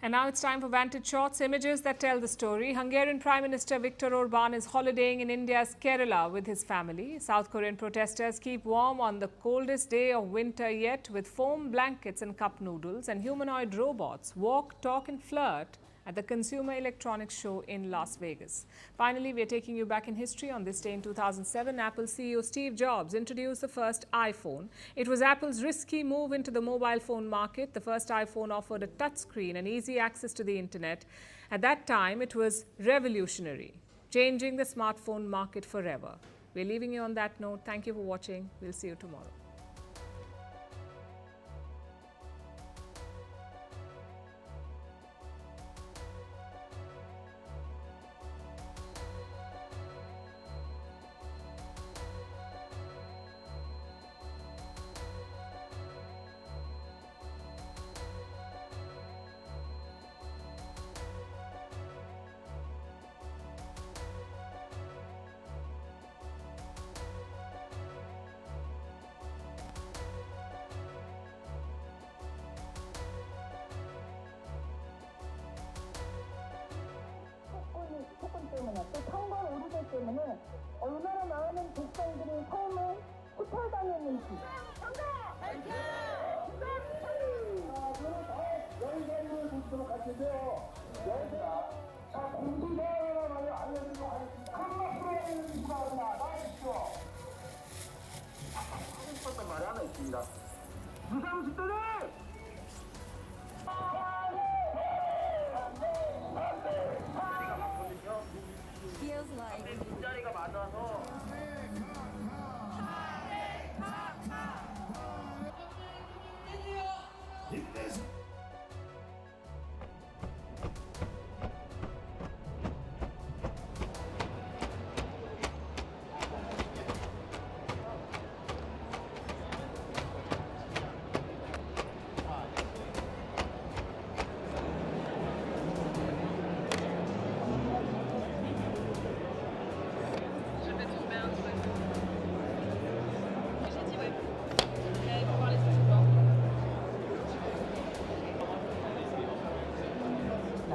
And now it's time for Vantage Shots, images that tell the story. Hungarian Prime Minister Viktor Orban is holidaying in India's Kerala with his family. South Korean protesters keep warm on the coldest day of winter yet with foam blankets and cup noodles, and humanoid robots walk, talk and flirt at the Consumer Electronics Show in Las Vegas. Finally, we are taking you back in history. On this day in 2007, Apple CEO Steve Jobs introduced the first iPhone. It was Apple's risky move into the mobile phone market. The first iPhone offered a touchscreen and easy access to the internet. At that time, it was revolutionary, changing the smartphone market forever. We're leaving you on that note. Thank you for watching. We'll see you tomorrow. 또 선거 오류들 때문에 얼마나 많은 백성들이 삶을 후퇴당했는지. 영상을 보도록 하시죠. 여기가 공부자만을 알려드리도록 하겠습니다. 한 박수로 인사합니다. 나와주십시오. 하고 싶었던 말이 하나 있습니다. 무상식들을 feels like 뒷자리가 맞아서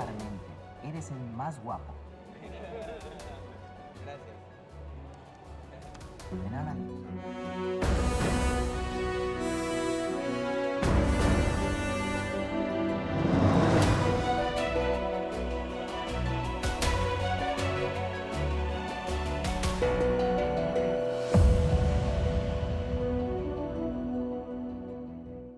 singularmente. Eres el más guapo. Gracias. De nada.